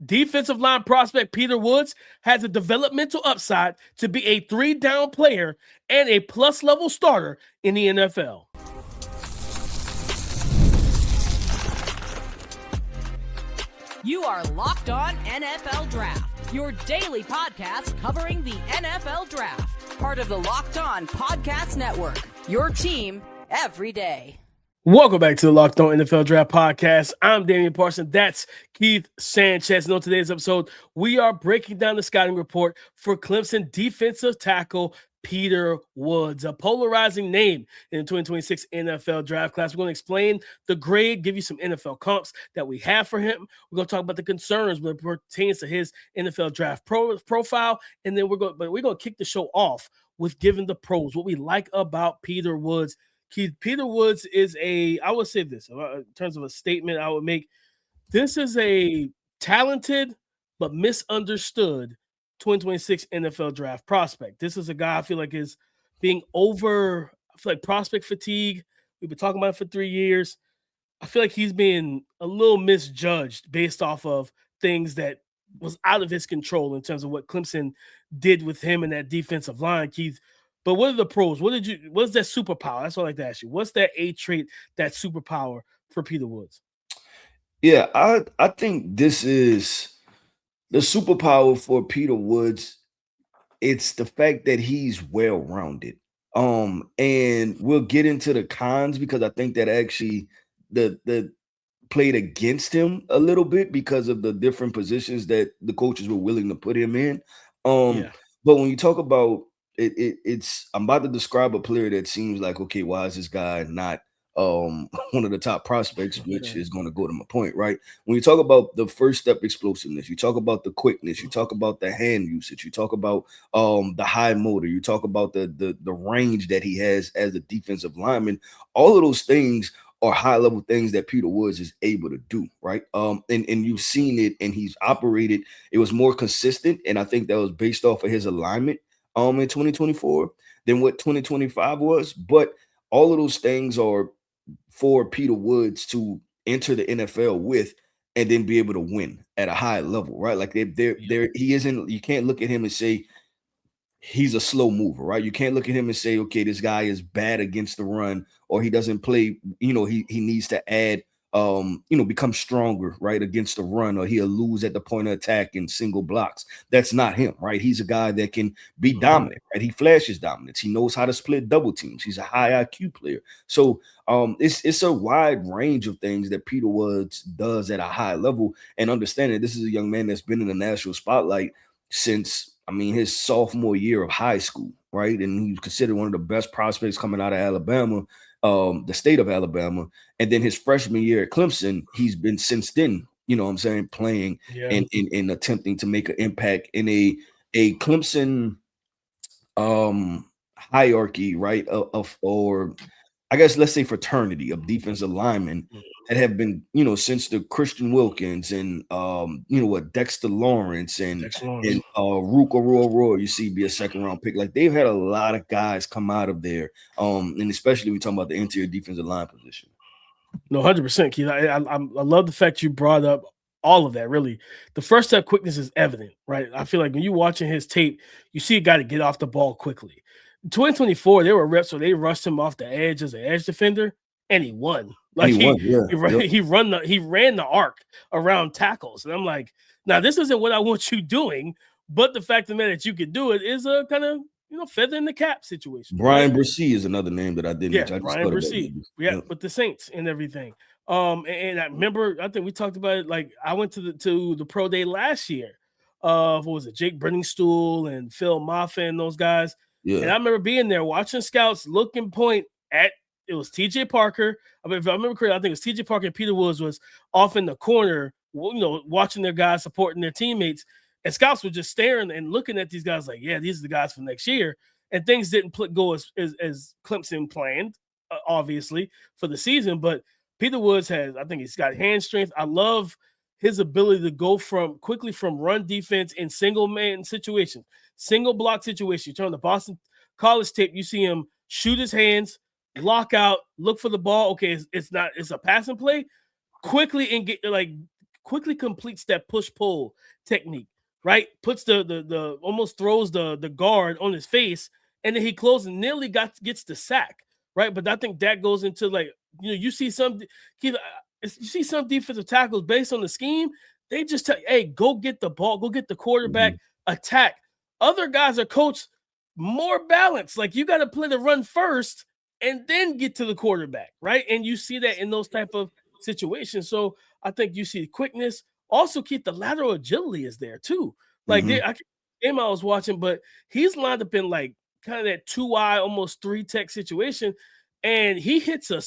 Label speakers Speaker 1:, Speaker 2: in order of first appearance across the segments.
Speaker 1: defensive line prospect Peter Woods has a developmental upside to be a 3-down player and a plus-level starter in the NFL.
Speaker 2: You are Locked On NFL Draft, your daily podcast covering the NFL Draft. Part of the Locked On Podcast Network, your team every day.
Speaker 1: Welcome back to the Locked On NFL Draft Podcast. I'm Damian Parson. That's Keith Sanchez. And on today's episode, we are breaking down the scouting report for Clemson defensive tackle Peter Woods, a polarizing name in the 2026 NFL Draft class. We're going to explain the grade, give you some NFL comps that we have for him. We're going to talk about the concerns when it pertains to his NFL Draft profile, and then we're going to kick the show off with giving the pros, what we like about Peter Woods. Keith, Peter Woods is I would say this, in terms of a statement I would make, this is a talented but misunderstood 2026 NFL Draft prospect. This is a guy I feel like is being prospect fatigue. We've been talking about it for 3 years. I feel like he's being a little misjudged based off of things that was out of his control in terms of what Clemson did with him in that defensive line, Keith. But what are the pros? What's that superpower? That's what I'd like to ask you. What's that A trait, that superpower for Peter Woods?
Speaker 3: Yeah, I think this is the superpower for Peter Woods. It's the fact that he's well-rounded. And we'll get into the cons because I think that actually the played against him a little bit because of the different positions that the coaches were willing to put him in. But when you talk about it's I'm about to describe a player that seems like, okay, why is this guy not one of the top prospects, which is going to go to my point, right? When you talk about the first step explosiveness, you talk about the quickness, you talk about the hand usage, you talk about the high motor, you talk about the range that he has as a defensive lineman. All of those things are high level things that Peter Woods is able to do, right? And you've seen it, and he's operated. It was more consistent, and I think that was based off of his alignment in 2024 than what 2025 was. But all of those things are for Peter Woods to enter the NFL with and then be able to win at a high level, right? Like he isn't, you can't look at him and say he's a slow mover, right? You can't look at him and say, okay, this guy is bad against the run, or he doesn't play, he needs to add become stronger, right, against the run, or he'll lose at the point of attack in single blocks. That's not him, right? He's a guy that can be dominant, right? He flashes dominance. He knows how to split double teams. He's a high IQ player. So it's a wide range of things that Peter Woods does at a high level. And understanding this is a young man that's been in the national spotlight since, his sophomore year of high school, right? And he's considered one of the best prospects coming out of Alabama, the state of Alabama. And then his freshman year at Clemson, he's been since then, playing and attempting to make an impact in a Clemson hierarchy, right? Or I guess let's say fraternity of defensive linemen that have been, since the Christian Wilkins and Dexter Lawrence and Rook Aurora, you see, be a second round pick. Like, they've had a lot of guys come out of there, and especially we talking about the interior defensive line position.
Speaker 1: No, 100%, Keith. I love the fact you brought up all of that. Really, the first step quickness is evident, right? I feel like when you're watching his tape, you see a guy to get off the ball quickly. In 2024, there were reps where they rushed him off the edge as an edge defender, and he won. Like he ran the arc around tackles, and I'm like, now this isn't what I want you doing, but the fact of the matter that you could do it is a kind of feather in the cap situation.
Speaker 3: Brian Brissy is another name that I didn't.
Speaker 1: Yeah, Brian Brissy. With the Saints and everything. And I remember, I think we talked about it. Like, I went to the pro day last year. What was it? Jake Brenningstool and Phil Moffa and those guys. Yeah. And I remember being there watching scouts look and point at, it was TJ Parker. If I remember correctly, I think it was TJ Parker and Peter Woods was off in the corner, watching their guys supporting their teammates. And scouts were just staring and looking at these guys like, yeah, these are the guys for next year. And things didn't go as Clemson planned, obviously, for the season. But Peter Woods I think he's got hand strength. I love his ability to go quickly from run defense in single man situations, single block situations. You turn on the Boston College tape, you see him shoot his hands, lock out, look for the ball. Okay, it's a passing play, quickly and quickly completes that push-pull technique, right? Puts the almost throws the guard on his face, and then he closes and nearly gets the sack, right? But I think that goes into like, you see some defensive tackles based on the scheme, they just tell you, hey, go get the ball, go get the quarterback, attack. Other guys are coached more balanced. Like, you got to play the run first and then get to the quarterback, right? And you see that in those type of situations. So I think you see quickness. Also, keep the lateral agility is there too. Like, game I was watching, but he's lined up in like kind of that 2-eye, almost 3-tech situation, and he hits a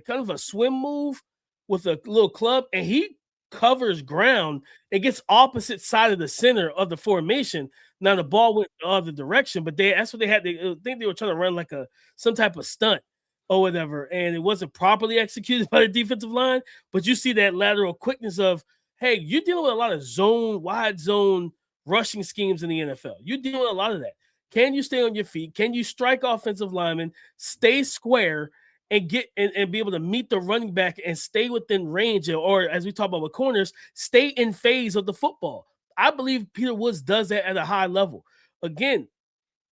Speaker 1: kind of a swim move with a little club, and he covers ground and gets opposite side of the center of the formation. Now the ball went the other direction, but that's what they had. They think they were trying to run like some type of stunt or whatever, and it wasn't properly executed by the defensive line. But you see that lateral quickness of, hey, you're dealing with a lot of wide zone rushing schemes in the NFL. You're dealing with a lot of that. Can you stay on your feet? Can you strike offensive linemen, stay square, and get and be able to meet the running back and stay within range, or as we talk about with corners, stay in phase of the football? I believe Peter Woods does that at a high level. Again,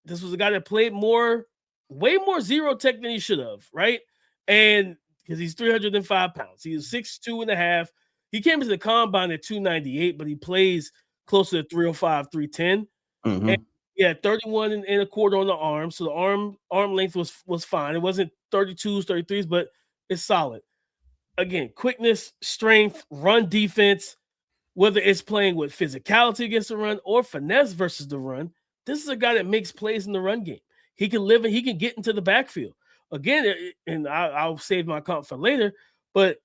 Speaker 1: this was a guy that played way more zero tech than he should have, right? And because he's 305 pounds, he was 6'2 and a half. He came into the combine at 298, but he plays closer to 305, 310. And he had 31 and a quarter on the arm, so the arm length was fine. It wasn't 32s, 33s, but it's solid. Again, quickness, strength, run defense, whether it's playing with physicality against the run or finesse versus the run, this is a guy that makes plays in the run game. He can live and he can get into the backfield. Again, and I'll save my comment for later, but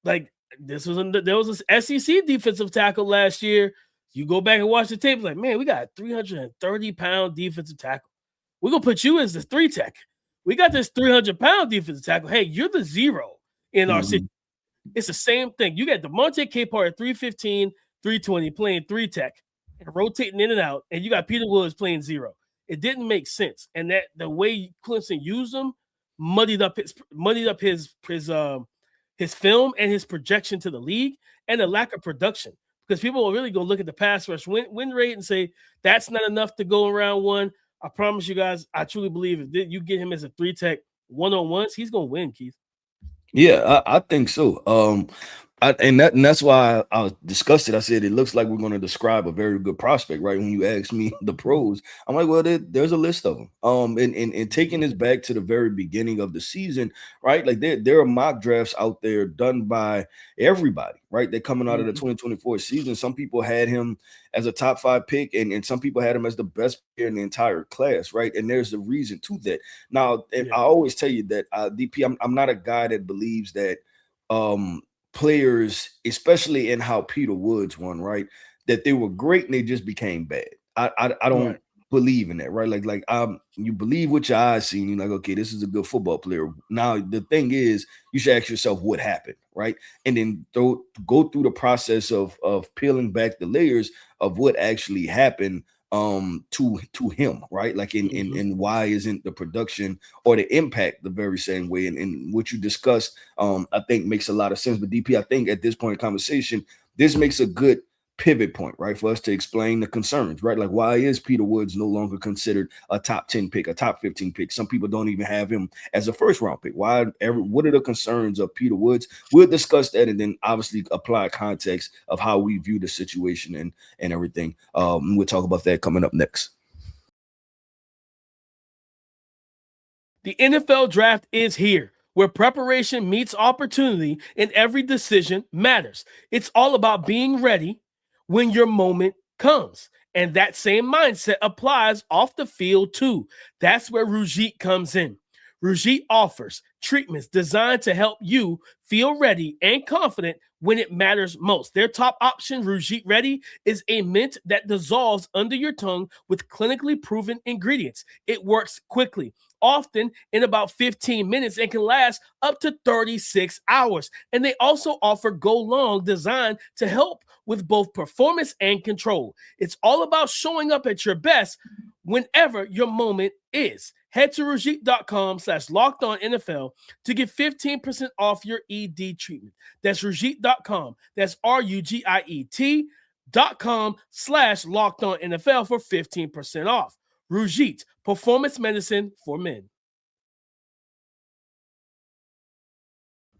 Speaker 1: like there was an SEC defensive tackle last year. You go back and watch the tape, like, man, we got a 330-pound defensive tackle. We're going to put you as the 3-tech. We got this 300-pound defensive tackle. Hey, you're the 0 in our city. It's the same thing. You got DeMonte Capehart at 315, 320, playing 3-tech and rotating in and out, and you got Peter Woods playing 0. It didn't make sense. And that the way Clemson used him muddied up his film and his projection to the league, and the lack of production. Because people will really go look at the pass rush win rate and say that's not enough to go around one. I promise you guys, I truly believe if you get him as a 3-tech one-on-ones, he's going to win, Keith.
Speaker 3: Yeah, I think so. And that's why I discussed it. I said it looks like we're going to describe a very good prospect, right? When you ask me the pros, I'm like, well, there's a list of them. And taking this back to the very beginning of the season, right? Like there are mock drafts out there done by everybody, right? They're coming out of the 2024 season. Some people had him as a top 5 pick, and some people had him as the best player in the entire class, right? And there's a reason to that. Now, I always tell you that DP, I'm not a guy that believes that players, especially in how Peter Woods won, right, that they were great and they just became bad. I don't believe in that, right? Like you believe what your eyes see, and you're like, okay, this is a good football player. Now the thing is, you should ask yourself what happened, right? And then go through the process of peeling back the layers of what actually happened to him, right? Like in why isn't the production or the impact the very same way? And what you discussed, I think makes a lot of sense. But DP, I think at this point in conversation, this makes a good pivot point, right, for us to explain the concerns, right? Like, why is Peter Woods no longer considered a top 10 pick, a top 15 pick? Some people don't even have him as a first round pick. What are the concerns of Peter Woods? We'll discuss that and then obviously apply context of how we view the situation and everything. We'll talk about that coming up next.
Speaker 1: The NFL draft is here, where preparation meets opportunity and every decision matters. It's all about being ready when your moment comes. And that same mindset applies off the field too. That's where Rujit comes in. Rujit offers treatments designed to help you feel ready and confident when it matters most. Their top option, Rujit Ready, is a mint that dissolves under your tongue with clinically proven ingredients. It works quickly, often in about 15 minutes, and can last up to 36 hours. And they also offer Go Long, designed to help with both performance and control. It's all about showing up at your best whenever your moment is. Head to Rujit.com/LockedOnNFL to get 15% off your ED treatment. That's Rujit.com. That's RUGIET.com/LockedOnNFL for 15% off. Rujit, performance medicine for men.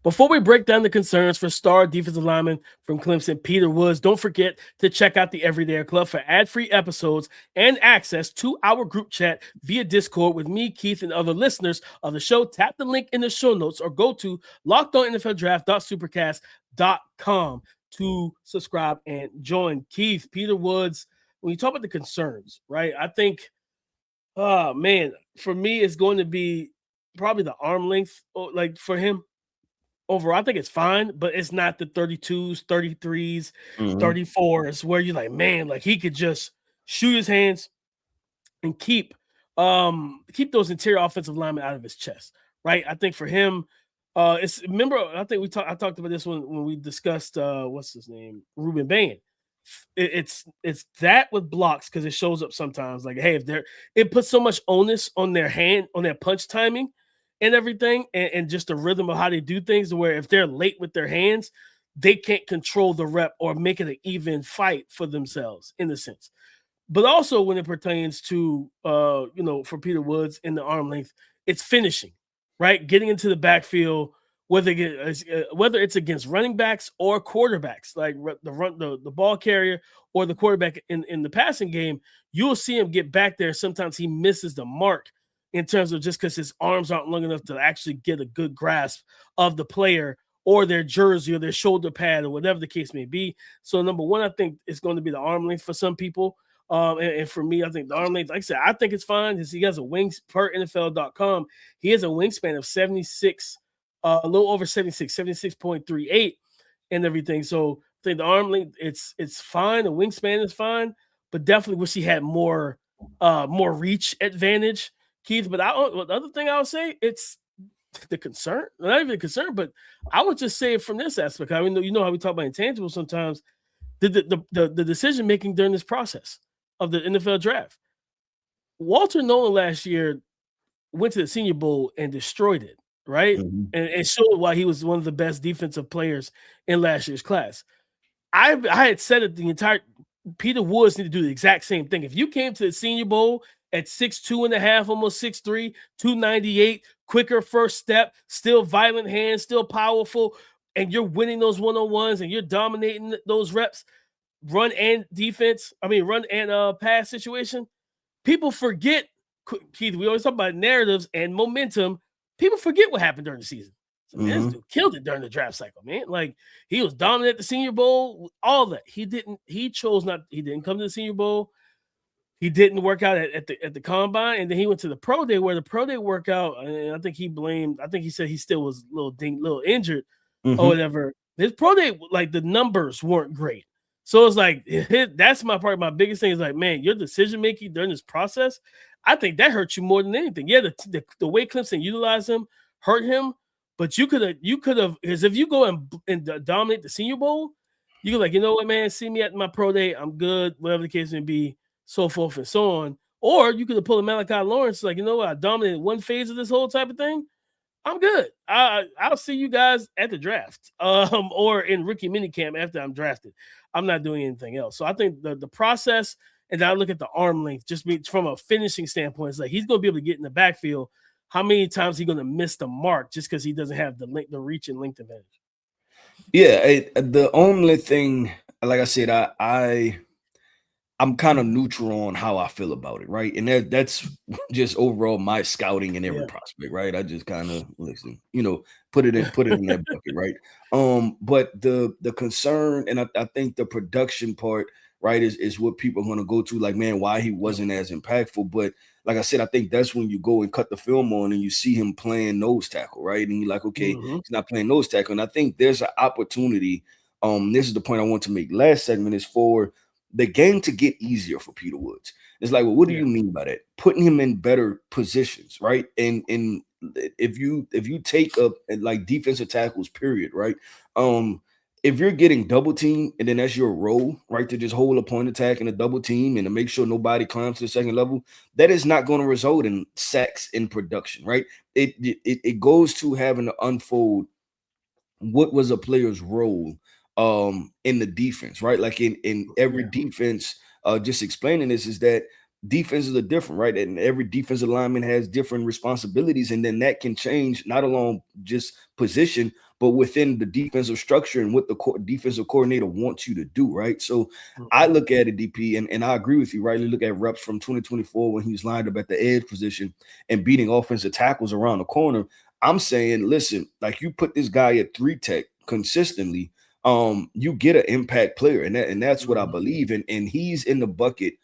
Speaker 1: Before we break down the concerns for star defensive lineman from Clemson, Peter Woods, don't forget to check out the Everyday Club for ad-free episodes and access to our group chat via Discord with me, Keith, and other listeners of the show. Tap the link in the show notes or go to lockedonnfldraft.supercast.com to subscribe and join. Keith, Peter Woods, when you talk about the concerns, right, I think, oh, man, for me, it's going to be probably the arm length, like, for him. Overall, I think it's fine, but it's not the 32s, 33s, 34s where you're like, man, like he could just shoot his hands and keep those interior offensive linemen out of his chest, right? I think for him, I think I talked about this when we discussed what's his name, Ruben Bain. It's that with blocks because it shows up sometimes. Like, hey, it puts so much onus on their hand, on their punch timing and everything, and just the rhythm of how they do things, to where if they're late with their hands, they can't control the rep or make it an even fight for themselves in a sense. But also when it pertains to, for Peter Woods in the arm length, it's finishing, right? Getting into the backfield, whether it's against running backs or quarterbacks, like the ball carrier or the quarterback in the passing game, you'll see him get back there. Sometimes he misses the mark in terms of just because his arms aren't long enough to actually get a good grasp of the player or their jersey or their shoulder pad or whatever the case may be. So number one, I think it's going to be the arm length for some people. And for me, I think the arm length, like I said, I think it's fine. He has a wings per NFL.com. He has a wingspan of 76, a little over 76.38 and everything. So I think the arm length, it's fine. The wingspan is fine, but definitely wish he had more reach advantage, Keith. But the other thing I would say, it's the concern, not even a concern, but I would just say it from this aspect. I mean, you know how we talk about intangibles sometimes, the decision making during this process of the NFL draft. Walter Nolan last year went to the Senior Bowl and destroyed it, right? And showed why he was one of the best defensive players in last year's class. I had said it the entire Peter Woods need to do the exact same thing. If you came to the Senior Bowl at 6'2.5", almost 6'3", 298, quicker first step, still violent hands, still powerful, and you're winning those one-on-ones and you're dominating those reps, run and pass situation, people forget, Keith, we always talk about narratives and momentum. People forget what happened during the season. So, man, this dude killed it during the draft cycle, man. Like, he was dominant at the Senior Bowl, all that. He didn't come to the Senior Bowl. He didn't work out at the combine, and then he went to the pro day, where the pro day workout, and I think he said he still was a little injured or whatever. His pro day, like, the numbers weren't great. So it's like, that's my biggest thing is like, man, your decision making during this process, I think that hurt you more than anything. Yeah, the way Clemson utilized him hurt him, but you could have, because if you go and dominate the Senior Bowl, you could, like, you know what, man, see me at my pro day, I'm good, whatever the case may be, so forth and so on. Or you could have pulled a Malachi Lawrence, like, you know what, I dominated one phase of this whole type of thing, I'm good. I'll see you guys at the draft, or in rookie minicamp after I'm drafted. I'm not doing anything else. So I think the process, and I look at the arm length, just from a finishing standpoint, it's like he's going to be able to get in the backfield. How many times is he going to miss the mark just because he doesn't have the reach and length advantage?
Speaker 3: Yeah, the only thing, like I said, I'm kind of neutral on how I feel about it, right? And that's just overall my scouting in every prospect, right? I just kind of put it in that bucket, right? But the concern, and I think the production part, right, is what people are going to go to, like, man, why he wasn't as impactful. But like I said, I think that's when you go and cut the film on and you see him playing nose tackle, right? And you're like, okay, he's not playing nose tackle. And I think there's an opportunity. This is the point I want to make. Last segment is for the game to get easier for Peter Woods. It's like, well, what do you mean by that? Putting him in better positions, right? And if you take up like defensive tackles, period, right? if you're getting double team and then that's your role, right, to just hold a point attack and a double team and to make sure nobody climbs to the second level, that is not going to result in sacks in production, right? It goes to having to unfold what was a player's role in the defense, right? Like in every defense, just explaining this is that defenses are different, right? And every defensive lineman has different responsibilities, and then that can change not alone just position, but within the defensive structure and what the defensive coordinator wants you to do, right? So I look at it, DP, and I agree with you, right? You look at reps from 2024 when he was lined up at the edge position and beating offensive tackles around the corner. I'm saying, listen, like you put this guy at 3 tech consistently, you get an impact player, and that's what I believe in. And he's in the bucket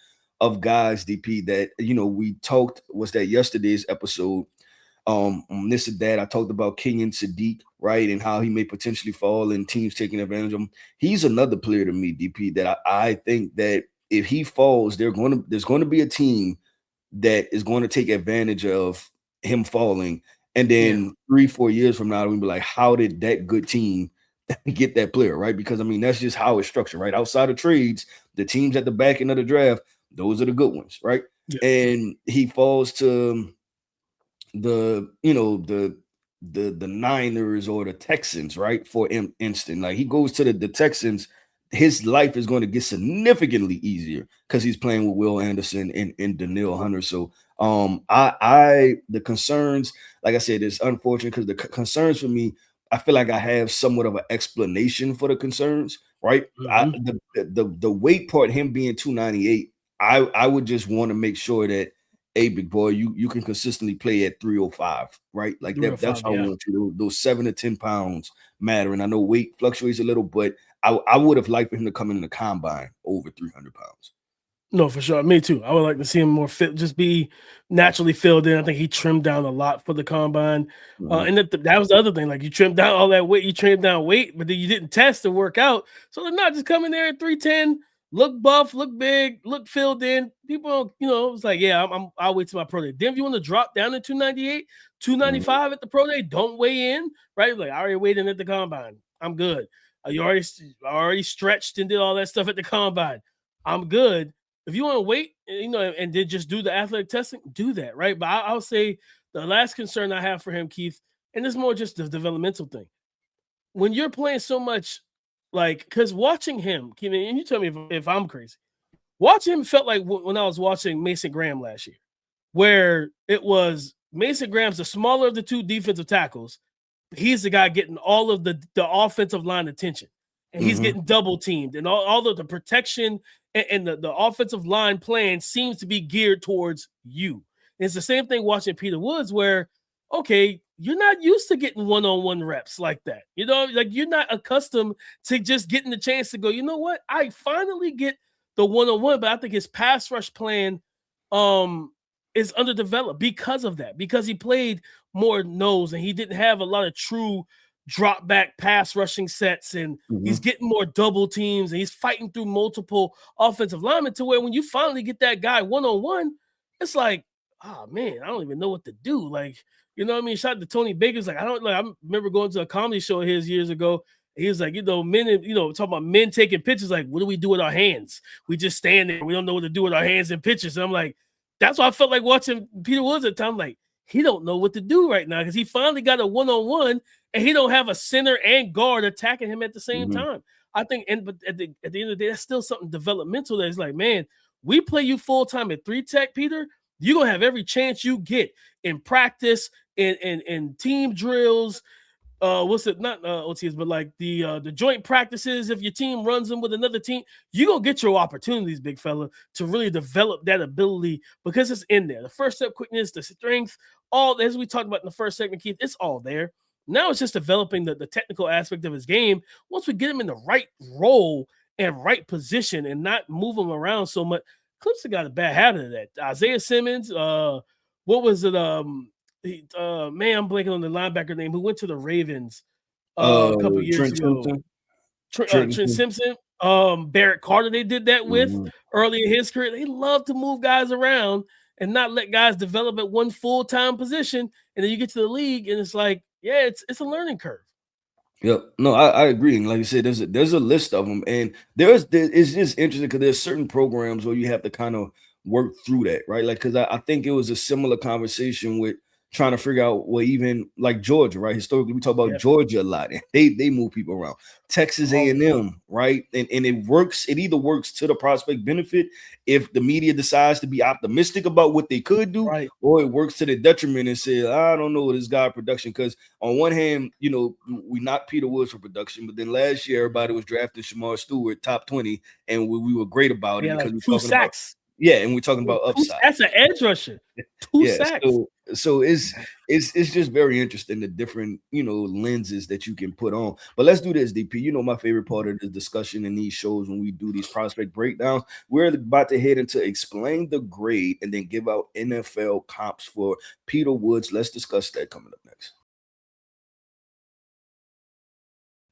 Speaker 3: of guys, DP, that we talked was that yesterday's episode. On this and that, I talked about Kenyon Sadiq, right, and how he may potentially fall and teams taking advantage of him. He's another player to me, DP, that I think that if he falls, there's going to be a team that is going to take advantage of him falling. And then 3-4 years from now, we'll be like, how did that good team get that player, right? Because I mean, that's just how it's structured, right? Outside of trades, the teams at the back end of the draft, those are the good ones, right? Yeah. And he falls to the Niners or the Texans, right? For instance, like he goes to the Texans, his life is going to get significantly easier because he's playing with Will Anderson and Danielle Hunter. So the concerns, like I said, it's unfortunate because the concerns for me, I feel like I have somewhat of an explanation for the concerns, right? The weight part, him being 298, I would just want to make sure that, hey, big boy, you can consistently play at 305, right? Like that's how I want you. Those 7 to 10 pounds matter. And I know weight fluctuates a little, but I would have liked for him to come in the combine over 300 pounds.
Speaker 1: No, for sure. Me too. I would like to see him more fit, just be naturally filled in. I think he trimmed down a lot for the combine. And that was the other thing. Like you trimmed down all that weight, you trimmed down weight, but then you didn't test or work out. So they're not just coming there at 310, look buff, look big, look filled in. People, it's like, yeah, I'll wait till my pro day. Then if you want to drop down to 298, 295 at the pro day, don't weigh in, right? Like I already weighed in at the combine. I'm good. You already stretched and did all that stuff at the combine. I'm good. If you want to wait, and then just do the athletic testing, do that, right? But I'll say the last concern I have for him, Keith, and it's more just the developmental thing. When you're playing so much, like, because watching him, Keith, and you tell me if I'm crazy, watching him felt like when I was watching Mason Graham last year, where it was Mason Graham's the smaller of the two defensive tackles. He's the guy getting all of the offensive line attention, and he's getting double teamed, and all of the protection and the offensive line plan seems to be geared towards you. And it's the same thing watching Peter Woods, where, okay, you're not used to getting one-on-one reps like that. Like you're not accustomed to just getting the chance to go, you know what? I finally get the one-on-one, but I think his pass rush plan is underdeveloped because of that, because he played more nose and he didn't have a lot of true drop back pass rushing sets, and he's getting more double teams, and he's fighting through multiple offensive linemen to where when you finally get that guy one-on-one, it's like, oh man, I don't even know what to do. Like, you know what I mean? Shout out to Tony Baker's like, I remember going to a comedy show of his years ago. He was like, men, talking about men taking pictures. Like, what do we do with our hands? We just stand there. We don't know what to do with our hands in pictures. And I'm like, that's why I felt like watching Peter Woods at the time. Like, he don't know what to do right now because he finally got a one-on-one and he don't have a center and guard attacking him at the same time. I think, but at the end of the day, that's still something developmental that is like, man, we play you full-time at 3-tech, Peter. You're going to have every chance you get in practice, in team drills, not OTs, but like the joint practices. If your team runs them with another team, you're going to get your opportunities, big fella, to really develop that ability because it's in there. The first step quickness, the strength, all as we talked about in the first segment, Keith, it's all there. Now it's just developing the technical aspect of his game. Once we get him in the right role and right position and not move him around so much, Clemson got a bad habit of that. Isaiah Simmons, what was it? Man, I'm blanking on the linebacker name who went to the Ravens a couple years ago. Trent Simpson, Barrett Carter, they did that with early in his career. They love to move guys around and not let guys develop at one full-time position. And then you get to the league and it's like, yeah, it's a learning curve.
Speaker 3: Yep. No, I agree. And like you said, there's a list of them, and it's just interesting because there's certain programs where you have to kind of work through that, right? Like, because I think it was a similar conversation with trying to figure out what even like Georgia, right? Historically, we talk about
Speaker 1: Yeah.
Speaker 3: Georgia a lot, and they move people around. Texas
Speaker 1: Oh,
Speaker 3: A&M, right? And it works. It either works to the prospect benefit if the media decides to be optimistic about what they could do,
Speaker 1: right.
Speaker 3: or it works to the detriment and say, I don't know this guy production because on one hand, we knocked Peter Woods for production, but then last year everybody was drafting Shamar Stewart top 20, and we were great about it
Speaker 1: Yeah,
Speaker 3: because
Speaker 1: like
Speaker 3: we're
Speaker 1: 2
Speaker 3: talking about
Speaker 1: sacks.
Speaker 3: and we're talking about upside.
Speaker 1: That's an edge rusher. 2
Speaker 3: Yeah,
Speaker 1: sacks.
Speaker 3: so it's just very interesting the different lenses that you can put on. But let's do this, DP. My favorite part of the discussion in these shows when we do these prospect breakdowns, we're about to head into explain the grade and then give out NFL comps for Peter Woods. Let's discuss that coming up next.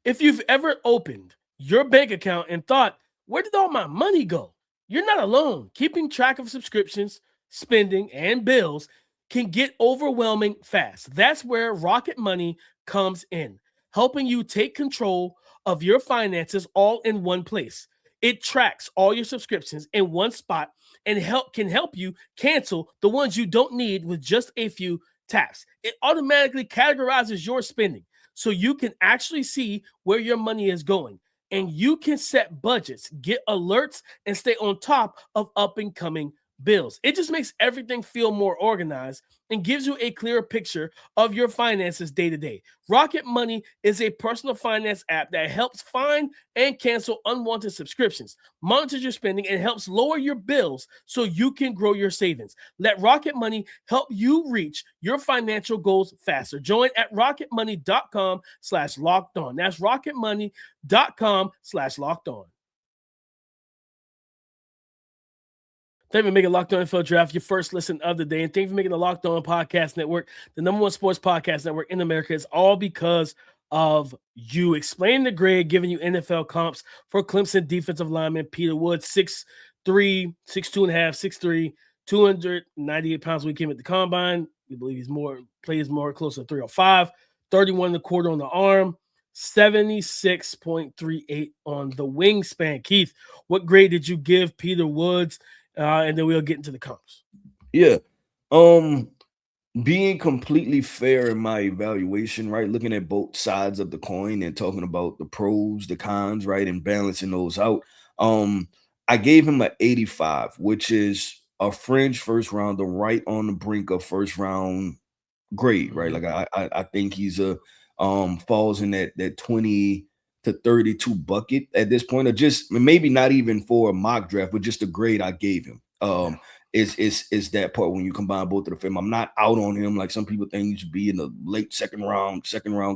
Speaker 1: If you've ever opened your bank account and thought, where did all my money go? You're not alone. Keeping track of subscriptions, spending, and bills can get overwhelming fast. That's where Rocket Money comes in, helping you take control of your finances all in one place. It tracks all your subscriptions in one spot and can help you cancel the ones you don't need with just a few taps. It automatically categorizes your spending so you can actually see where your money is going. And you can set budgets, get alerts, and stay on top of up and coming bills. It just makes everything feel more organized and gives you a clearer picture of your finances day to day. Rocket Money is a personal finance app that helps find and cancel unwanted subscriptions, monitors your spending, and helps lower your bills so you can grow your savings. Let Rocket Money help you reach your financial goals faster. Join at rocketmoney.com/locked on. That's rocketmoney.com/locked on. Thank you for making Locked On NFL Draft your first listen of the day. And thank you for making the Locked On Podcast Network the #1 sports podcast network in America. It's all because of you. Explain the grade, giving you NFL comps for Clemson defensive lineman Peter Woods, 6'3", 6'2.5", 6'3", 298 pounds when he came at the combine. We believe he's plays more close to 305, 31.25 on the arm, 76.38 on the wingspan. Keith, what grade did you give Peter Woods? And then we'll get into the comps.
Speaker 3: Yeah. Being completely fair in my evaluation, right? Looking at both sides of the coin and talking about the pros, the cons, right? And balancing those out. I gave him an 85, which is a fringe first rounder, right on the brink of first round grade, right? Like I think he's falls in that 20 to 32 bucket at this point, or just maybe not even for a mock draft, but just the grade I gave him. Is that part when you combine both of the film. I'm not out on him like some people think he should be in the late second round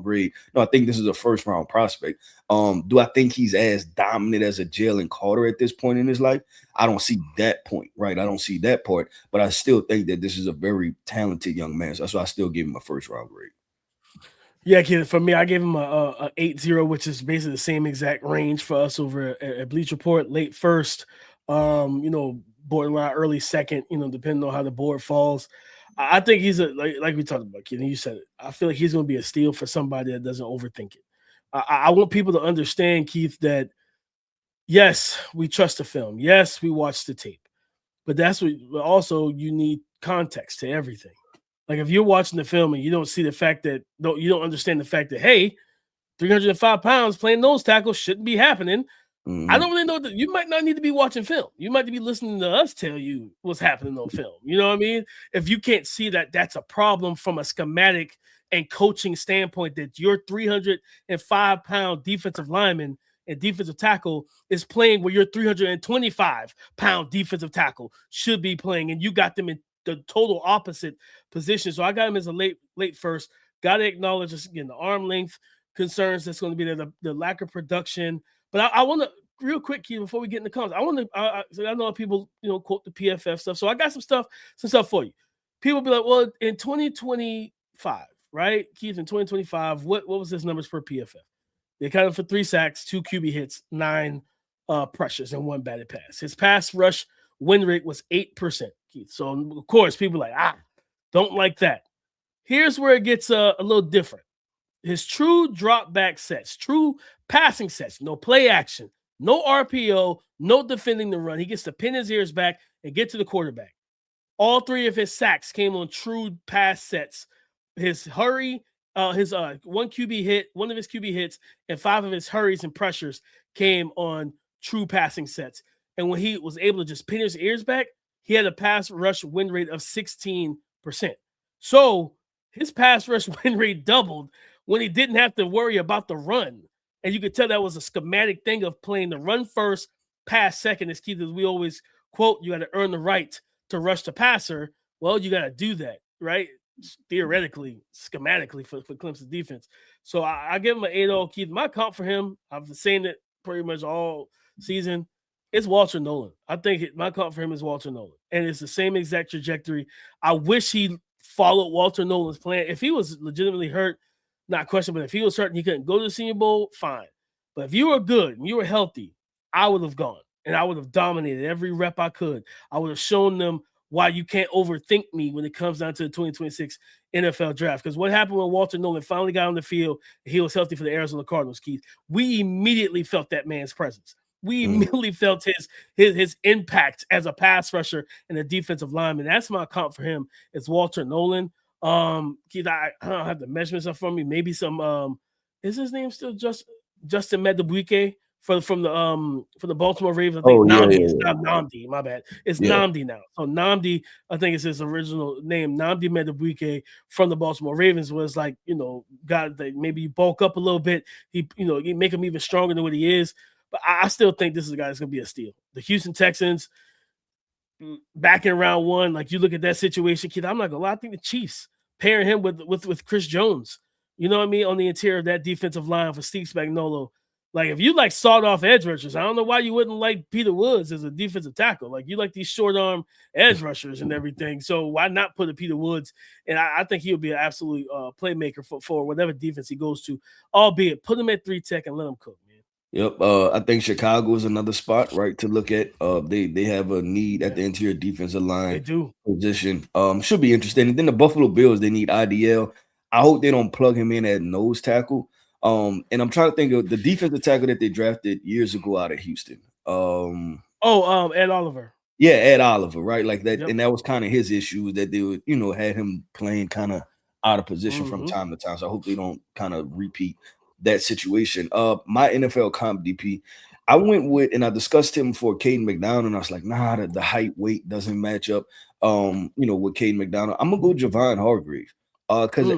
Speaker 3: grade. No, I think this is a first round prospect. Do I think he's as dominant as a Jalen Carter at this point in his life? I don't see that point, right? I don't see that part, but I still think that this is a very talented young man. So that's why I still give him a first round grade.
Speaker 1: Yeah, kid. For me, I gave him a 8-0, which is basically the same exact range for us over at Bleach Report. Late first, borderline early second, depending on how the board falls. I think he's like we talked about, kid, and you said it. I feel like he's going to be a steal for somebody that doesn't overthink it. I want people to understand, Keith, that yes, we trust the film. Yes, we watch the tape, but also you need context to everything. Like if you're watching the film and you don't see the fact that you don't understand the fact that, hey, 305 pounds playing nose tackle shouldn't be happening. Mm-hmm. I don't really know that you might not need to be watching film. You might be listening to us tell you what's happening on film. You know what I mean? If you can't see that, that's a problem from a schematic and coaching standpoint, that your 305-pound defensive lineman and defensive tackle is playing where your 325-pound defensive tackle should be playing, and you got them in the total opposite position. So I got him as a late first. Got to acknowledge this, again, the arm length concerns that's going to be there, the lack of production. But I want to, real quick, Keith, before we get in the comments, I know people, quote the PFF stuff. So I got some stuff for you. People be like, well, in 2025, right, Keith, in 2025, what was his numbers per PFF? They counted for 3 sacks, 2 QB hits, 9 pressures, and 1 batted pass. His pass rush win rate was 8%, Keith. So, of course, people are like, don't like that. Here's where it gets a little different. his true drop back sets, true passing sets, no play action, no RPO, no defending the run. He gets to pin his ears back and get to the quarterback. All 3 of his sacks came on true pass sets. His hurry, his one QB hit, one of his QB hits, and 5 of his hurries and pressures came on true passing sets. And when he was able to just pin his ears back, he had a pass rush win rate of 16%. So his pass rush win rate doubled when he didn't have to worry about the run. And you could tell that was a schematic thing of playing the run first, pass second. As Keith, as we always quote, you got to earn the right to rush the passer. Well, you got to do that, right? Theoretically, schematically for Clemson's defense. So I give him an 8-0. Keith, my comp for him, I've been saying it pretty much all season, it's Walter Nolan. I think my comp for him is Walter Nolan. And it's the same exact trajectory. I wish he followed Walter Nolan's plan. If he was legitimately hurt, not question, but if he was hurt and he couldn't go to the Senior Bowl, fine. But if you were good and you were healthy, I would have gone. And I would have dominated every rep I could. I would have shown them why you can't overthink me when it comes down to the 2026 NFL draft. Because what happened when Walter Nolan finally got on the field and he was healthy for the Arizona Cardinals, Keith, we immediately felt that man's presence. We immediately felt his impact as a pass rusher and a defensive lineman. That's my comp for him. It's Walter Nolan. Keith, I don't have the measurements up for me. Maybe some is his name still Justin Madubuike from the Baltimore Ravens? I think Namdi. It's not Namdi, my bad. It's Namdi now. So Namdi, I think it's his original name. Namdi Madubuike from the Baltimore Ravens was like, God, that maybe you bulk up a little bit. You make him even stronger than what he is. But I still think this is a guy that's going to be a steal. The Houston Texans, back in round 1, like you look at that situation, kid, I'm not going to lie. I think the Chiefs pairing him with Chris Jones, you know what I mean, on the interior of that defensive line for Steve Spagnuolo. Like, if you like sawed-off edge rushers, I don't know why you wouldn't like Peter Woods as a defensive tackle. Like, you like these short-arm edge rushers and everything. So why not put a Peter Woods? And I think he'll be an absolute playmaker for whatever defense he goes to, albeit put him at 3-tech and let him cook.
Speaker 3: Yep. I think Chicago is another spot, right, to look at. They have a need at the interior defensive line position. Should be interesting. And then the Buffalo Bills, they need IDL. I hope they don't plug him in at nose tackle. And I'm trying to think of the defensive tackle that they drafted years ago out of Houston.
Speaker 1: Ed Oliver.
Speaker 3: Yeah, Ed Oliver, right? Like that, and that was kind of his issue, that they would, had him playing kind of out of position from time to time. So I hope they don't kind of repeat that situation. My NFL comp DP, I went with, and I discussed him for Caden McDonald, and I was like, nah, the height weight doesn't match up with Caden McDonald. I'm gonna go Javon Hargrave. Because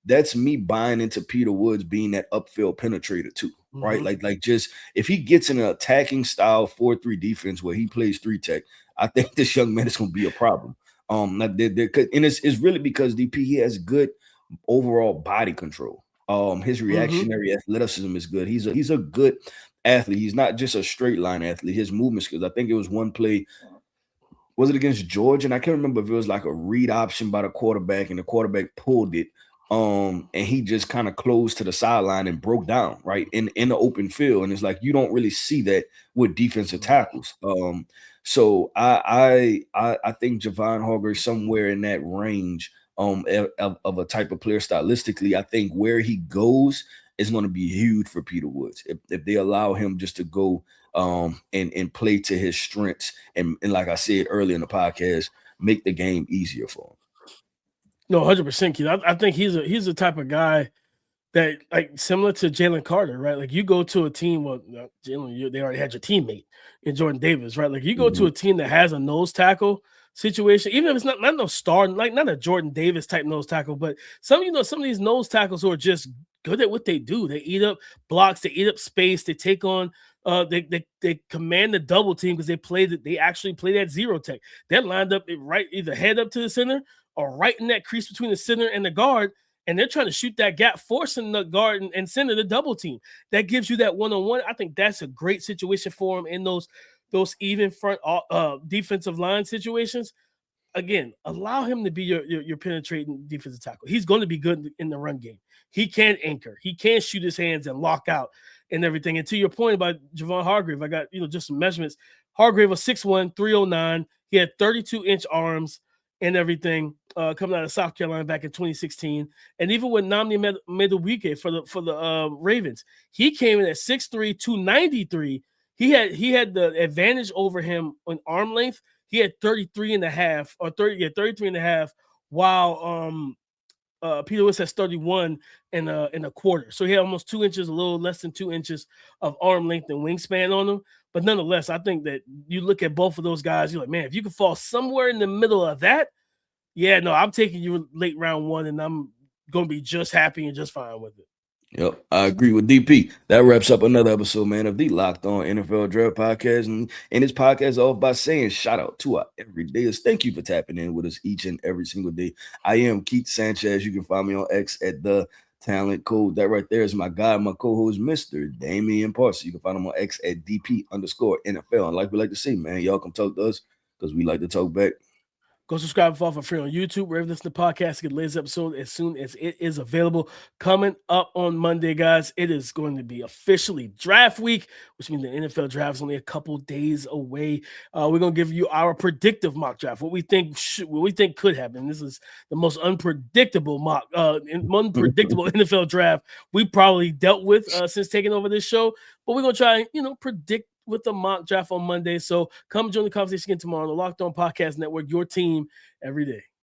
Speaker 3: that's me buying into Peter Woods being that upfield penetrator too, right? Like just if he gets in an attacking style 4-3 defense where he plays 3-tech, I think this young man is gonna be a problem. And it's really because DP, he has good overall body control. His reactionary athleticism is good. He's a good athlete. He's not just a straight line athlete. His movement skills. I think it was one play. Was it against Georgia? And I can't remember if it was like a read option by the quarterback, and the quarterback pulled it. And he just kind of closed to the sideline and broke down right in the open field. And it's like you don't really see that with defensive tackles. So I think Javon Hargrave somewhere in that range of a type of player stylistically. I think where he goes is going to be huge for Peter Woods if they allow him just to go and play to his strengths and like I said earlier in the podcast, make the game easier for him.
Speaker 1: No, 100%, Keith. I think he's the type of guy that, like, similar to Jalen Carter, right? Like, you go to a team, Jalen, they already had your teammate in Jordan Davis, right? Like, you go to a team that has a nose tackle situation, even if it's not no star, like not a Jordan Davis type nose tackle, but some of these nose tackles who are just good at what they do. They eat up blocks, they eat up space, they take on they command the double team because they actually play that 0-tech. They're lined up right, either head up to the center or right in that crease between the center and the guard, and they're trying to shoot that gap, forcing the guard and center the double team. That gives you that one-on-one. I think that's a great situation for him in those even front defensive line situations. Again, allow him to be your penetrating defensive tackle. He's going to be good in the run game. He can anchor. He can shoot his hands and lock out and everything. And to your point about Javon Hargrave, I got just some measurements. Hargrave was 6'1", 309. He had 32-inch arms. and everything, coming out of South Carolina back in 2016. And even with Namdi Madubuike for the Ravens, he came in at 6'3", 293. He had the advantage over him on arm length. He had 33 and a half, or 33 and a half, while Peter Woods has 31 in a quarter. So he had almost 2 inches, a little less than 2 inches of arm length and wingspan on him. But nonetheless, I think that you look at both of those guys, you're like, man, if you could fall somewhere in the middle of that, yeah, no, I'm taking you late round 1, and I'm going to be just happy and just fine with it.
Speaker 3: Yep, I agree with DP. That wraps up another episode, man, of the Locked On NFL Draft Podcast. And this podcast off by saying shout out to our everydayers. Thank you for tapping in with us each and every single day. I am Keith Sanchez. You can find me on X at The Talent Code. That right there is my guy, my co-host, Mr. Damian Parson. You can find him on X at DP_NFL. And like we like to say, man, y'all come talk to us because we like to talk back.
Speaker 1: Go subscribe and follow for free on YouTube, wherever you listen to the podcast. Get the latest episode as soon as it is available. Coming up on Monday, guys, it is going to be officially draft week, which means the NFL draft is only a couple days away. We're going to give you our predictive mock draft, what we think could happen. This is the most unpredictable NFL draft we probably dealt with since taking over this show. But we're going to try and, predict with the mock draft on Monday. So come join the conversation again tomorrow on the Locked On Podcast Network, your team every day.